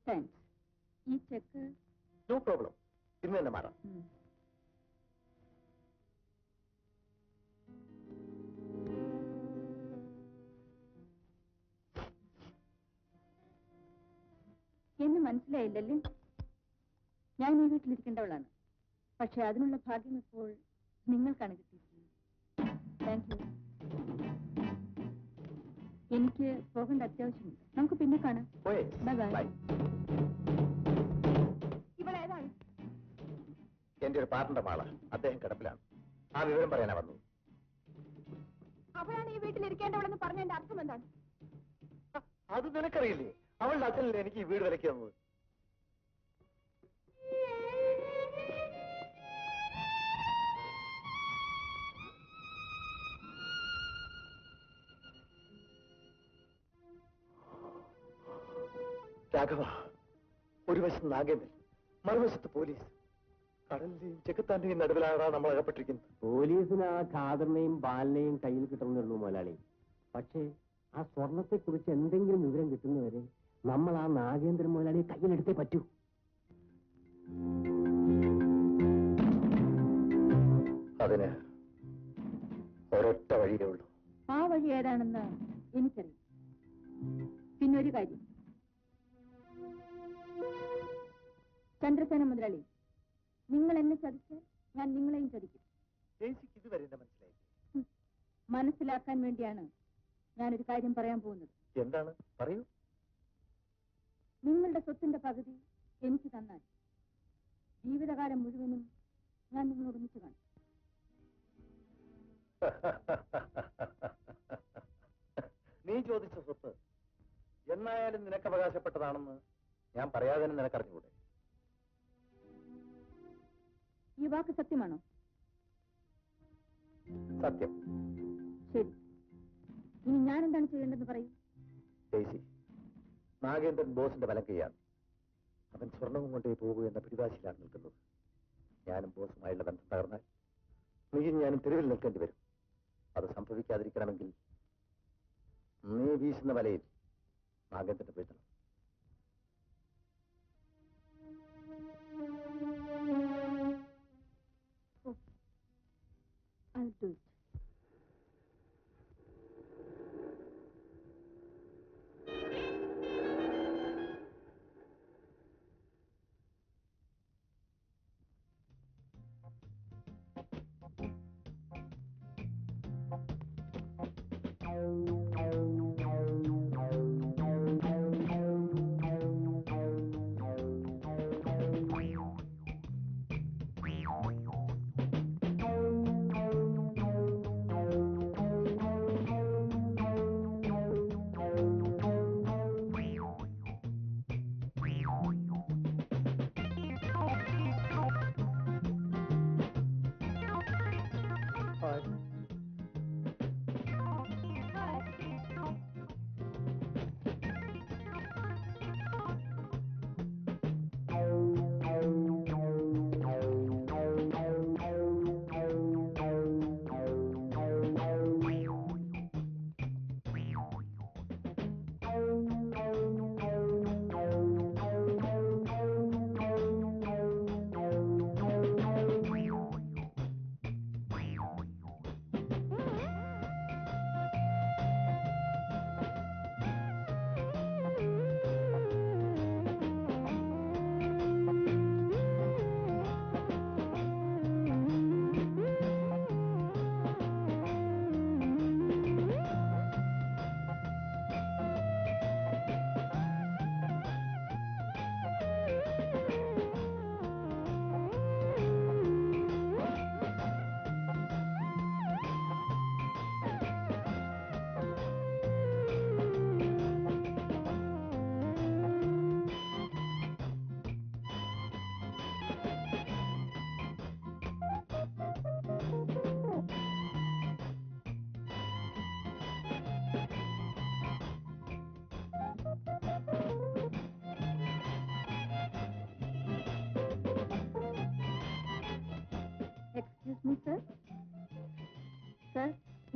Thanks. ഈ check? No problem, ഇന്ന് തന്നെ മാറാം. എന്നെ മനസ്സിലായില്ലല്ലേ? ഞാൻ ഈ വീട്ടിലിരിക്കേണ്ടവളാണ്. പക്ഷെ അതിനുള്ള ഭാഗ്യം ഇപ്പോൾ നിങ്ങൾക്കാണ് കിട്ടിയിരിക്കുന്നത്. Thank you. എനിക്ക് പോകേണ്ട അത്യാവശ്യമുണ്ട്. നമുക്ക് പിന്നെ കാണാം. Bye bye. ഇവളേതാണ്? എന്റെ ഒരു പാർട്ണറുടെ മാള. അദ്ദേഹം കിടപ്പിലാണ്. ആ വിവരം പറയാനാ വന്നത്. അവളാണ് ഈ വീട്ടിലിരിക്കേണ്ടവളെന്ന് പറഞ്ഞതിന്റെ അർത്ഥം എന്താണ്? അത് നിനക്കറിയില്ലേ? അവളുടെ അച്ഛനല്ലേ എനിക്ക് ഈ വീട് വിലക്കി തന്നത്. രാഘവ, ഒരു വശത്ത് നാഗേന്ദ്രൻ, മറുവശത്ത് പോലീസ്. കടലിന്റെയും ചെക്കുത്താന്റെയും നടുവിലാണ് നമ്മൾ അകപ്പെട്ടിരിക്കുന്നത്. പോലീസിന് ആ ഖാദറിനെയും ബാലിനെയും കയ്യിൽ കിട്ടുന്നുള്ളൂ മുതലാളി. പക്ഷേ ആ സ്വർണത്തെക്കുറിച്ച് എന്തെങ്കിലും വിവരം കിട്ടുന്നവരെ നമ്മൾ ആ നാഗേന്ദ്രൻ മുതലാളിയെ കയ്യിലെടുത്തേ പറ്റൂ. അതിന് ഒരൊറ്റ വഴിയേ ഉള്ളൂ. ആ വഴി ഏതാണെന്ന് എനിക്കറിയാം. പിന്നൊരു കാര്യം, ചന്ദ്രസേന മുതലാളി, നിങ്ങൾ എന്നെ ചതിച്ചാൽ ഞാൻ നിങ്ങളെയും ചതിക്കും. ഇതുവരെ എന്നെ മനസ്സിലായി. മനസ്സിലാക്കാൻ വേണ്ടിയാണ് ഞാനൊരു കാര്യം പറയാൻ പോകുന്നത്. എന്താണ്? പറയൂ. നിങ്ങളുടെ സ്വത്തിന്റെ പകുതി എനിക്ക് തന്നാൽ ജീവിതകാലം മുഴുവനും ഞാൻ നിങ്ങളോട് ഒന്നിച്ചു കാണും. നീ ചോദിച്ച സ്വത്ത് എന്നായാലും നിനക്ക് അവകാശപ്പെട്ടതാണെന്ന് ഞാൻ പറയാതെ തന്നെ നിനക്കറിഞ്ഞുകൂടെ? ഈ വാക്ക് സത്യമാണോ? സത്യം. ശരി, ഇനി ഞാൻ എന്താണ് ചെയ്യേണ്ടതെന്ന് പറയൂ. ഡെയ്സി, നാഗേന്ദ്രൻ ബോസിന്റെ വലം കൈയാണ്. അവൻ സ്വർണവും കൊണ്ടേ പോകൂ എന്ന പിടിവാശിയിലാണ് നിൽക്കുന്നത്. ഞാനും ബോസുമായുള്ള ബന്ധം തകർന്നാൽ നീയും ഞാനും തെരുവിൽ നിൽക്കേണ്ടി വരും. അത് സംഭവിക്കാതിരിക്കണമെങ്കിൽ നീ വീശുന്ന വലയിൽ നാഗേന്ദ്രനെ വീഴ്ത്തണം. I'll do it.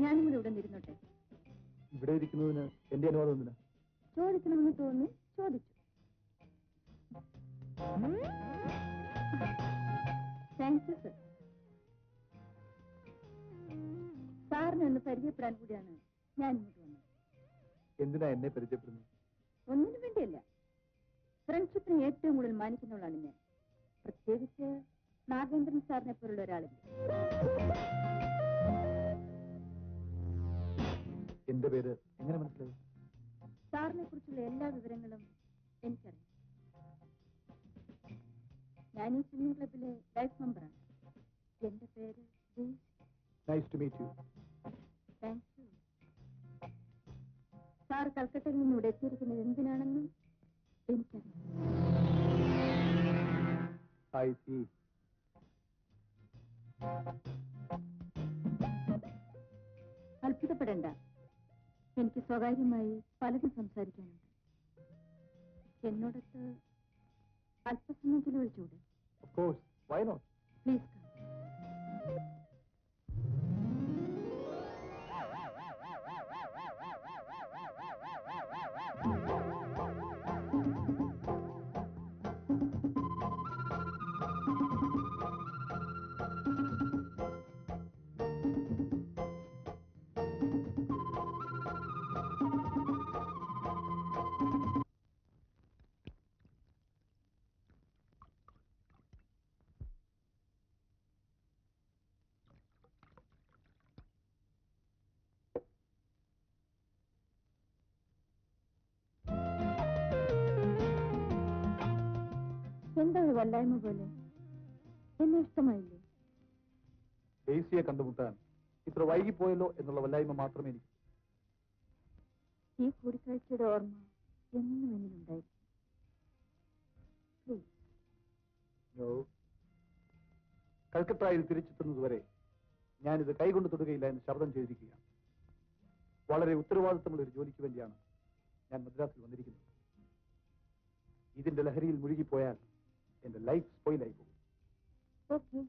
ഞാനും കൂടെ ഇവിടെ നിന്നിരുന്നോട്ടെ. ഇവിടെ ഇരിക്കുന്നതിന് എന്റെ അനുവാദം എന്തിനാ? ചോദിക്കണമെന്ന് തോന്നി ചോദിച്ചു. പരിചയപ്പെടാൻ കൂടിയാണ് ഞാൻ ഇങ്ങോട്ട് വന്നത്. എന്തിനാ എന്നെ പരിചയപ്പെടുന്നത്? ഒന്നിനു വേണ്ടിയല്ല. ഫ്രണ്ട്ഷിപ്പിനെ ഏറ്റവും കൂടുതൽ മാനിക്കുന്നവളാണ് ഞാൻ. പ്രത്യേകിച്ച് നാഗേന്ദ്രൻ സാറിനെ പോലുള്ള ഒരാളില്ല. എന്റെ പേര് എങ്ങനെ മനസ്സിലായി? സാറിനെ കുറിച്ചുള്ള എല്ലാ വിവരങ്ങളും എനിക്കറിയാം. ഞാൻ ഈ സ്വിമ്മിംഗ് ക്ലബിലെ ലൈഫ് മെമ്പറാണ്. എന്റെ പേര് nice to meet you. Thank you. Sir കൽക്കട്ടയിൽ നിന്ന് ഇവിടെ എത്തിയിരിക്കുന്നത് എന്തിനാണെന്നും എനിക്കറിയാം. I see. അത്ഭുതപ്പെടേണ്ട. എനിക്ക് സ്വകാര്യമായി പലതും സംസാരിക്കാനുണ്ട്. എന്നോടൊത്ത് അല്പസമയം ചിലവഴിച്ചൂടെ? Of course. Why not? Please come. എന്താ ഒരു വല്ലായ്മ പോലെ? എന്നെ ഇഷ്ടമായില്ലേ? ഡെയ്സിയെ കണ്ടുമുട്ടാൻ ഇത്ര വൈകിപ്പോയല്ലോ എന്നുള്ള വല്ലായ്മ മാത്രമേ എനിക്ക്. ഈ കൂടിക്കാഴ്ചയുടെ ഓർമ്മ എന്നും എന്നിലുണ്ടായിരിക്കും. പ്ലീസ്. No. കൽക്കട്ടയിൽ തിരിച്ചെത്തുന്നതുവരെ ഞാനിത് കൈകൊണ്ട് തൊടുകയില്ല എന്ന് ശബ്ദം ചെയ്തിരിക്കുകയാണ്. വളരെ ഉത്തരവാദിത്തമുള്ള ഒരു ജോലിക്ക് വേണ്ടിയാണ് ഞാൻ മദ്രാസിൽ വന്നിരിക്കുന്നത്. ഇതിന്റെ ലഹരിയിൽ മുഴുകിപ്പോയാൽ എന്റെ ലൈഫ് സ്പോയിലായി പോകും. ഓക്കെ,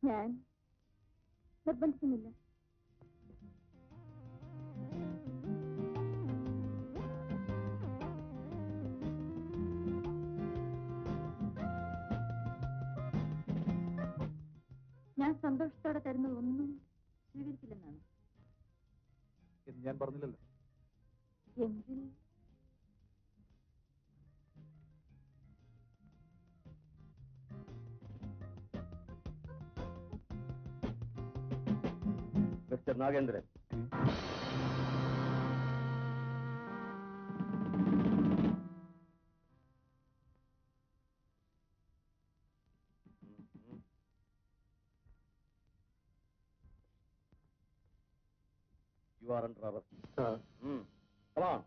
ഞാൻ നിർബന്ധിക്കുന്നില്ല. ഞാൻ സന്തോഷത്തോടെ തരുന്നത് ഒന്നും സ്വീകരിക്കില്ലെന്നാണ്. എന്ന് ഞാൻ പറഞ്ഞില്ലല്ലോ. എങ്കിൽ mister Nagendran, you are under arrest. Come on.